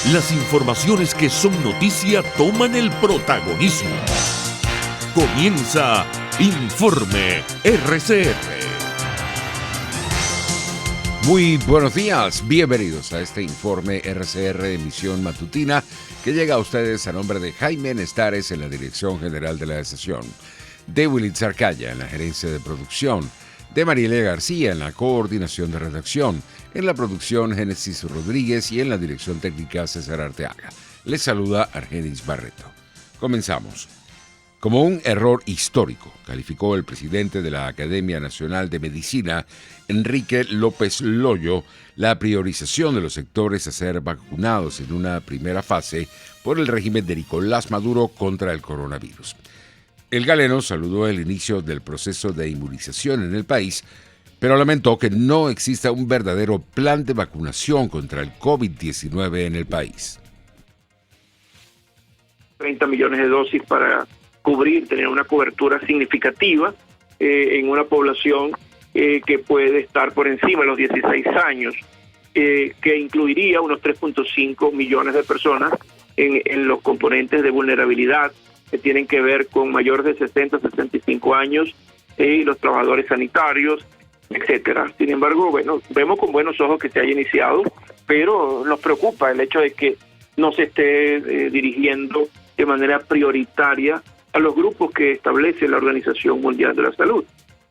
Las informaciones que son noticia toman el protagonismo. Comienza Informe RCR. Muy buenos días, bienvenidos a este Informe RCR emisión matutina que llega a ustedes a nombre de Jaime Nestares en la dirección general de la estación, de Willy Zarcaya en la gerencia de producción, de Mariela García en la coordinación de redacción, en la producción Génesis Rodríguez y en la dirección técnica César Arteaga. Les saluda Argenis Barreto. Comenzamos. Como un error histórico, calificó el presidente de la Academia Nacional de Medicina, Enrique López Loyo, la priorización de los sectores a ser vacunados en una primera fase por el régimen de Nicolás Maduro contra el coronavirus. El galeno saludó el inicio del proceso de inmunización en el país, pero lamentó que no exista un verdadero plan de vacunación contra el COVID-19 en el país. 30 millones de dosis para tener una cobertura significativa en una población que puede estar por encima de los 16 años, que incluiría unos 3.5 millones de personas en los componentes de vulnerabilidad que tienen que ver con mayores de 60 a 65 años y los trabajadores sanitarios, etcétera. Sin embargo, bueno, vemos con buenos ojos que se haya iniciado, pero nos preocupa el hecho de que no se esté dirigiendo de manera prioritaria a los grupos que establece la Organización Mundial de la Salud.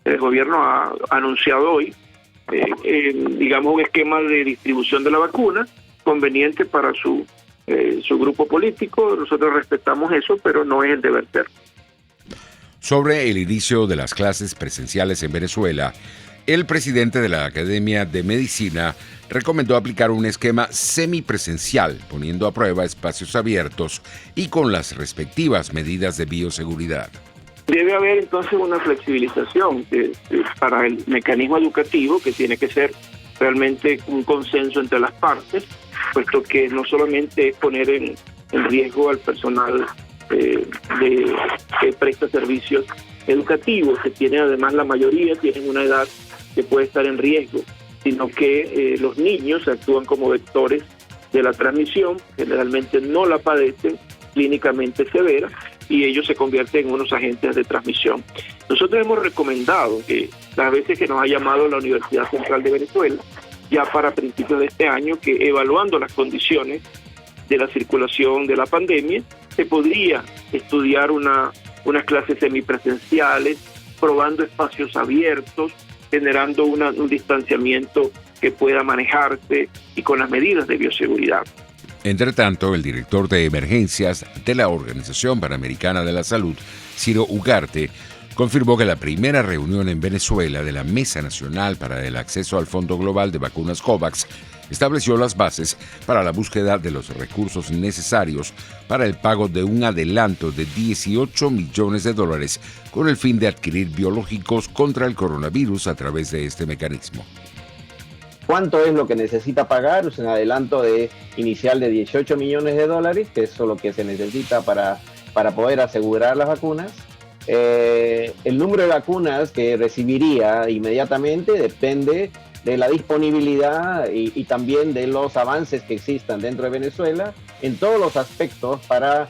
El gobierno ha anunciado hoy, digamos, un esquema de distribución de la vacuna conveniente para su grupo político. Nosotros respetamos eso, pero no es el deber ser. Sobre el inicio de las clases presenciales en Venezuela, el presidente de la Academia de Medicina recomendó aplicar un esquema semipresencial, poniendo a prueba espacios abiertos y con las respectivas medidas de bioseguridad. Debe haber entonces una flexibilización para el mecanismo educativo, que tiene que ser realmente un consenso entre las partes, puesto que no solamente es poner en riesgo al personal que presta servicios educativos, que tiene además la mayoría, tienen una edad que puede estar en riesgo, sino que los niños actúan como vectores de la transmisión, generalmente no la padecen, clínicamente severa, y ellos se convierten en unos agentes de transmisión. Nosotros hemos recomendado que las veces que nos ha llamado la Universidad Central de Venezuela, ya para principios de este año, que evaluando las condiciones de la circulación de la pandemia, se podría estudiar unas clases semipresenciales, probando espacios abiertos, generando un distanciamiento que pueda manejarse y con las medidas de bioseguridad. Entre tanto, el director de emergencias de la Organización Panamericana de la Salud, Ciro Ugarte, confirmó que la primera reunión en Venezuela de la Mesa Nacional para el Acceso al Fondo Global de Vacunas COVAX estableció las bases para la búsqueda de los recursos necesarios para el pago de un adelanto de $18 millones con el fin de adquirir biológicos contra el coronavirus a través de este mecanismo. ¿Cuánto es lo que necesita pagar? Es un adelanto inicial de $18 millones, que es lo que se necesita para poder asegurar las vacunas. El número de vacunas que recibiría inmediatamente depende de la disponibilidad y también de los avances que existan dentro de Venezuela en todos los aspectos para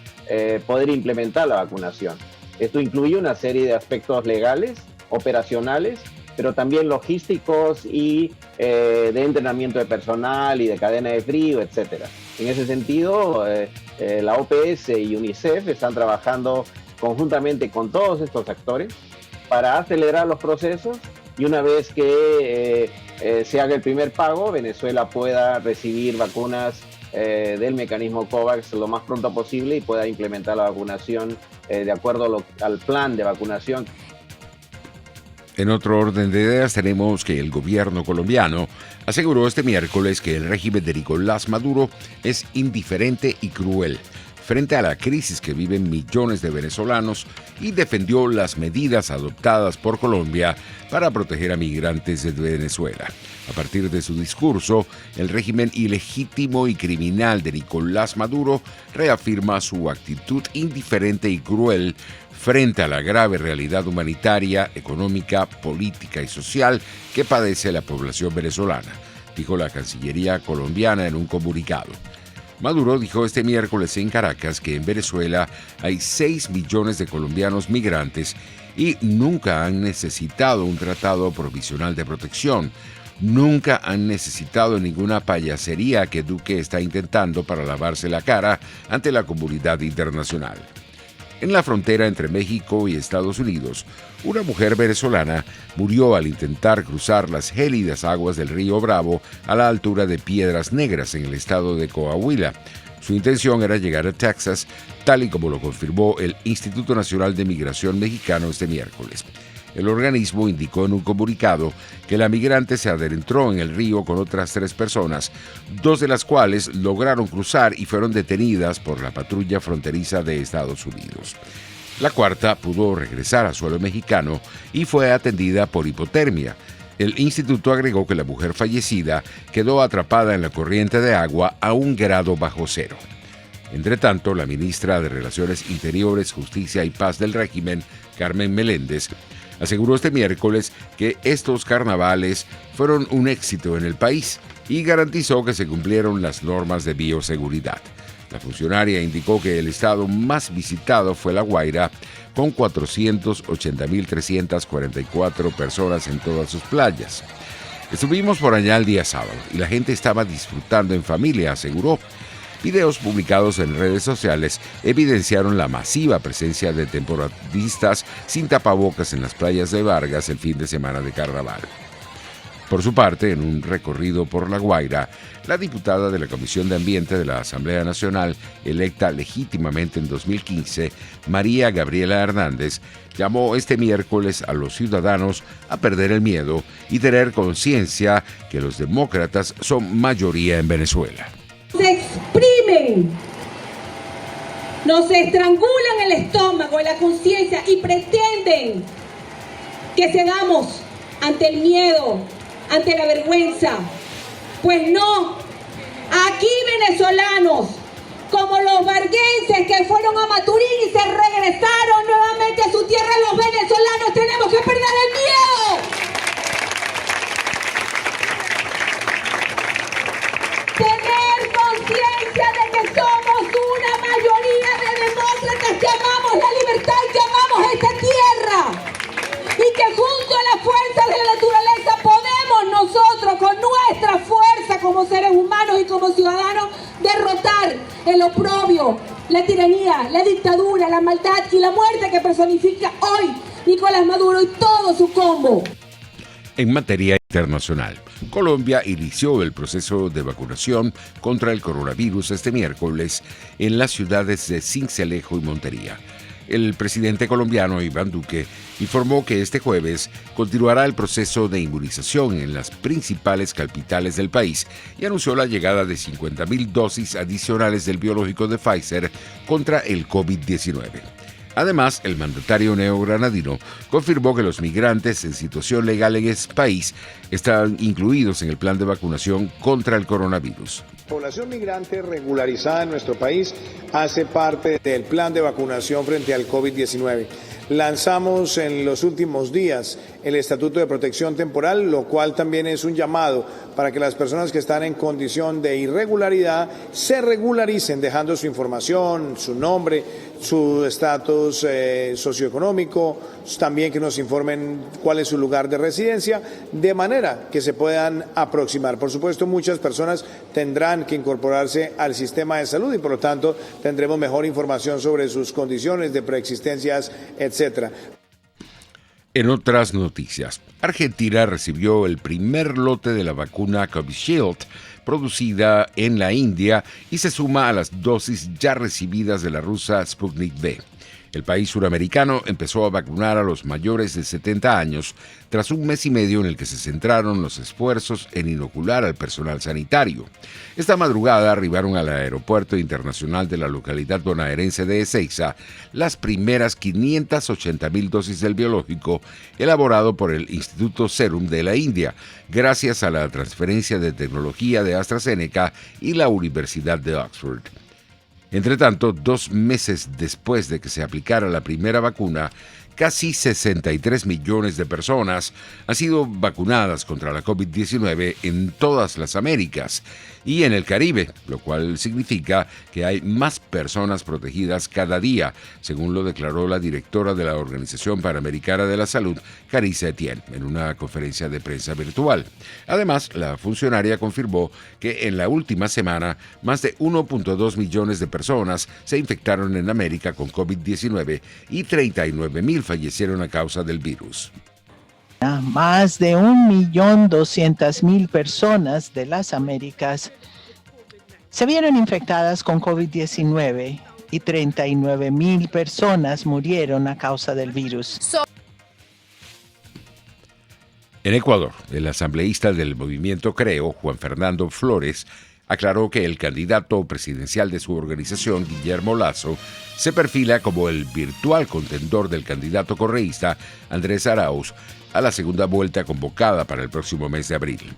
poder implementar la vacunación. Esto incluye una serie de aspectos legales, operacionales, pero también logísticos y de entrenamiento de personal y de cadena de frío, etc. En ese sentido, la OPS y UNICEF están trabajando conjuntamente con todos estos actores para acelerar los procesos y una vez que se haga el primer pago, Venezuela pueda recibir vacunas del mecanismo COVAX lo más pronto posible y pueda implementar la vacunación de acuerdo al plan de vacunación. En otro orden de ideas, tenemos que el gobierno colombiano aseguró este miércoles que el régimen de Nicolás Maduro es indiferente y cruel frente a la crisis que viven millones de venezolanos y defendió las medidas adoptadas por Colombia para proteger a migrantes de Venezuela. A partir de su discurso, el régimen ilegítimo y criminal de Nicolás Maduro reafirma su actitud indiferente y cruel frente a la grave realidad humanitaria, económica, política y social que padece la población venezolana, dijo la Cancillería colombiana en un comunicado. Maduro dijo este miércoles en Caracas que en Venezuela hay 6 millones de colombianos migrantes y nunca han necesitado un tratado provisional de protección. Nunca han necesitado ninguna payasería que Duque está intentando para lavarse la cara ante la comunidad internacional. En la frontera entre México y Estados Unidos, una mujer venezolana murió al intentar cruzar las gélidas aguas del río Bravo a la altura de Piedras Negras en el estado de Coahuila. Su intención era llegar a Texas, tal y como lo confirmó el Instituto Nacional de Migración mexicano este miércoles. El organismo indicó en un comunicado que la migrante se adentró en el río con otras 3 personas, 2 de las cuales lograron cruzar y fueron detenidas por la patrulla fronteriza de Estados Unidos. La cuarta pudo regresar a suelo mexicano y fue atendida por hipotermia. El instituto agregó que la mujer fallecida quedó atrapada en la corriente de agua a 1 grado bajo cero. Entre tanto, la ministra de Relaciones Interiores, Justicia y Paz del régimen, Carmen Meléndez, aseguró este miércoles que estos carnavales fueron un éxito en el país y garantizó que se cumplieron las normas de bioseguridad. La funcionaria indicó que el estado más visitado fue La Guaira, con 480.344 personas en todas sus playas. Estuvimos por allá el día sábado y la gente estaba disfrutando en familia, aseguró. Videos publicados en redes sociales evidenciaron la masiva presencia de temporadistas sin tapabocas en las playas de Vargas el fin de semana de carnaval. Por su parte, en un recorrido por La Guaira, la diputada de la Comisión de Ambiente de la Asamblea Nacional, electa legítimamente en 2015, María Gabriela Hernández, llamó este miércoles a los ciudadanos a perder el miedo y tener conciencia que los demócratas son mayoría en Venezuela. Se exprimen, nos estrangulan el estómago y la conciencia y pretenden que cedamos ante el miedo, ante la vergüenza. Pues no, aquí venezolanos, como los varguenses que fueron a Maturín y se regresaron nuevamente a su tierra, los venezolanos tenemos que perder el miedo. Tener conciencia de que somos una mayoría de demócratas que amamos la libertad y que amamos esta tierra. Y que junto a las fuerzas de la naturaleza podemos nosotros, con nuestra fuerza como seres humanos y como ciudadanos, derrotar el oprobio, la tiranía, la dictadura, la maldad y la muerte que personifica hoy Nicolás Maduro y todo su combo. En materia internacional, Colombia inició el proceso de vacunación contra el coronavirus este miércoles en las ciudades de Sincelejo y Montería. El presidente colombiano Iván Duque informó que este jueves continuará el proceso de inmunización en las principales capitales del país y anunció la llegada de 50.000 dosis adicionales del biológico de Pfizer contra el COVID-19. Además, el mandatario neogranadino confirmó que los migrantes en situación legal en ese país están incluidos en el plan de vacunación contra el coronavirus. La población migrante regularizada en nuestro país hace parte del plan de vacunación frente al COVID-19. Lanzamos en los últimos días el Estatuto de Protección Temporal, lo cual también es un llamado para que las personas que están en condición de irregularidad se regularicen, dejando su información, su nombre, su estatus socioeconómico, también que nos informen cuál es su lugar de residencia, de manera que se puedan aproximar. Por supuesto, muchas personas tendrán que incorporarse al sistema de salud y por lo tanto tendremos mejor información sobre sus condiciones de preexistencias, etc. En otras noticias, Argentina recibió el primer lote de la vacuna Covishield producida en la India y se suma a las dosis ya recibidas de la rusa Sputnik V. El país suramericano empezó a vacunar a los mayores de 70 años tras un mes y medio en el que se centraron los esfuerzos en inocular al personal sanitario. Esta madrugada arribaron al aeropuerto internacional de la localidad bonaerense de Ezeiza las primeras 580.000 dosis del biológico elaborado por el Instituto Serum de la India, gracias a la transferencia de tecnología de AstraZeneca y la Universidad de Oxford. Entre tanto, 2 meses después de que se aplicara la primera vacuna, casi 63 millones de personas han sido vacunadas contra la COVID-19 en todas las Américas y en el Caribe, lo cual significa que hay más personas protegidas cada día, según lo declaró la directora de la Organización Panamericana de la Salud, Carissa Etienne, en una conferencia de prensa virtual. Además, la funcionaria confirmó que en la última semana más de 1.2 millones de personas se infectaron en América con COVID-19 y 39,000 fallecieron a causa del virus. Más de 1.200.000 personas de las Américas se vieron infectadas con COVID-19 y 39,000 personas murieron a causa del virus. En Ecuador, el asambleísta del movimiento Creo, Juan Fernando Flores, aclaró que el candidato presidencial de su organización, Guillermo Lasso, se perfila como el virtual contendor del candidato correísta Andrés Arauz a la segunda vuelta convocada para el próximo mes de abril.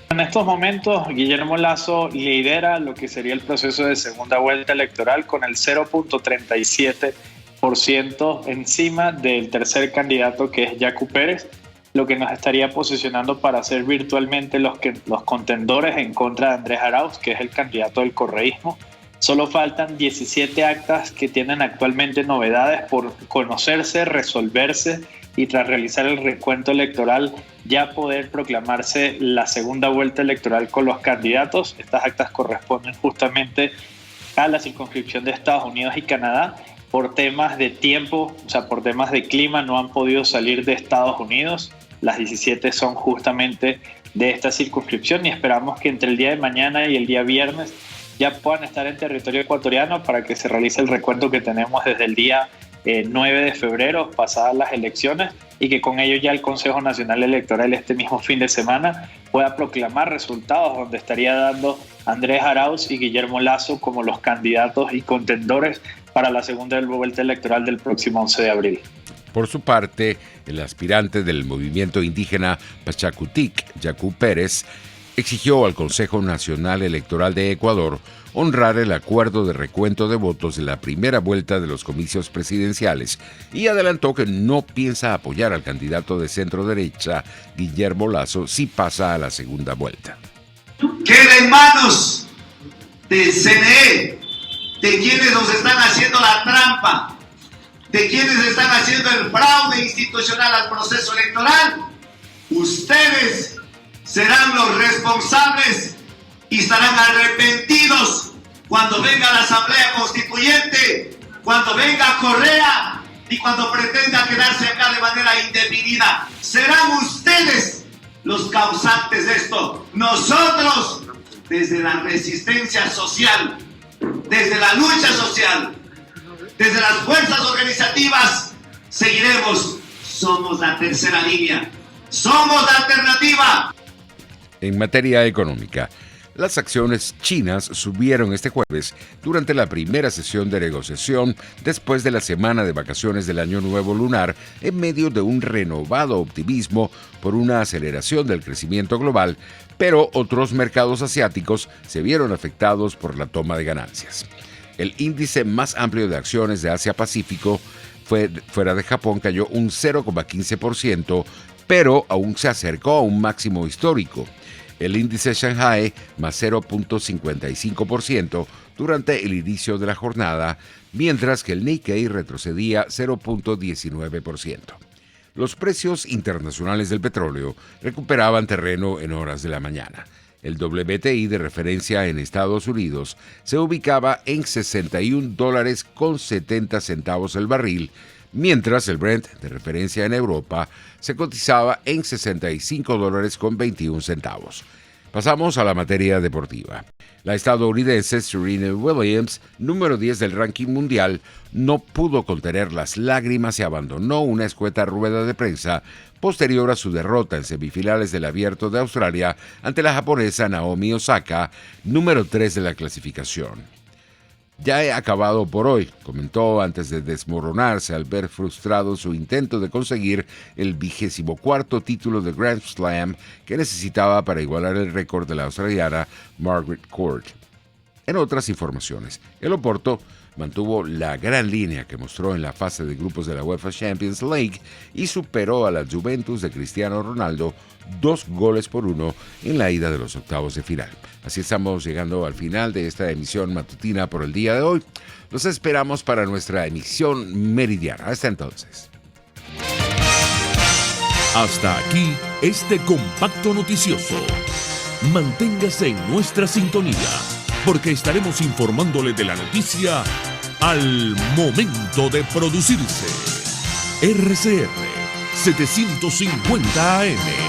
En estos momentos, Guillermo Lasso lidera lo que sería el proceso de segunda vuelta electoral con el 0.37% encima del tercer candidato, que es Yacu Pérez, lo que nos estaría posicionando para ser virtualmente los contendores en contra de Andrés Arauz, que es el candidato del correísmo. Solo faltan 17 actas que tienen actualmente novedades por conocerse, resolverse y tras realizar el recuento electoral ya poder proclamarse la segunda vuelta electoral con los candidatos. Estas actas corresponden justamente a la circunscripción de Estados Unidos y Canadá. Por temas de tiempo, o sea, por temas de clima, no han podido salir de Estados Unidos. Las 17 son justamente de esta circunscripción y esperamos que entre el día de mañana y el día viernes ya puedan estar en territorio ecuatoriano para que se realice el recuento que tenemos desde el día 9 de febrero, pasadas las elecciones, y que con ello ya el Consejo Nacional Electoral este mismo fin de semana pueda proclamar resultados donde estaría dando Andrés Arauz y Guillermo Lasso como los candidatos y contendores para la segunda vuelta electoral del próximo 11 de abril. Por su parte, el aspirante del movimiento indígena Pachakutik, Yacu Pérez, exigió al Consejo Nacional Electoral de Ecuador honrar el acuerdo de recuento de votos de la primera vuelta de los comicios presidenciales y adelantó que no piensa apoyar al candidato de centro derecha, Guillermo Lasso, si pasa a la segunda vuelta. Queda en manos del CNE, de quienes nos están haciendo la trampa, de quienes están haciendo el fraude institucional al proceso electoral. Ustedes serán los responsables y estarán arrepentidos cuando venga la Asamblea Constituyente, cuando venga Correa y cuando pretenda quedarse acá de manera indefinida. Serán ustedes los causantes de esto. Nosotros, desde la resistencia social, desde la lucha social, desde las fuerzas organizativas, seguiremos. Somos la tercera línea. Somos la alternativa. En materia económica, las acciones chinas subieron este jueves durante la primera sesión de negociación después de la semana de vacaciones del Año Nuevo Lunar, en medio de un renovado optimismo por una aceleración del crecimiento global, pero otros mercados asiáticos se vieron afectados por la toma de ganancias. El índice más amplio de acciones de Asia-Pacífico fuera de Japón cayó un 0,15%, pero aún se acercó a un máximo histórico. El índice Shanghai más 0,55% durante el inicio de la jornada, mientras que el Nikkei retrocedía 0,19%. Los precios internacionales del petróleo recuperaban terreno en horas de la mañana. El WTI de referencia en Estados Unidos se ubicaba en $61.70 el barril, mientras el Brent de referencia en Europa se cotizaba en $65.21. Pasamos a la materia deportiva. La estadounidense Serena Williams, número 10 del ranking mundial, no pudo contener las lágrimas y abandonó una escueta rueda de prensa posterior a su derrota en semifinales del Abierto de Australia ante la japonesa Naomi Osaka, número 3 de la clasificación. Ya he acabado por hoy, comentó antes de desmoronarse al ver frustrado su intento de conseguir el 24º título de Grand Slam que necesitaba para igualar el récord de la australiana Margaret Court. En otras informaciones, el Oporto mantuvo la gran línea que mostró en la fase de grupos de la UEFA Champions League y superó a la Juventus de Cristiano Ronaldo 2-1 en la ida de los octavos de final. Así estamos llegando al final de esta emisión matutina por el día de hoy. Los esperamos para nuestra emisión meridiana. Hasta entonces. Hasta aquí este compacto noticioso. Manténgase en nuestra sintonía, porque estaremos informándole de la noticia al momento de producirse. RCR 750 AM.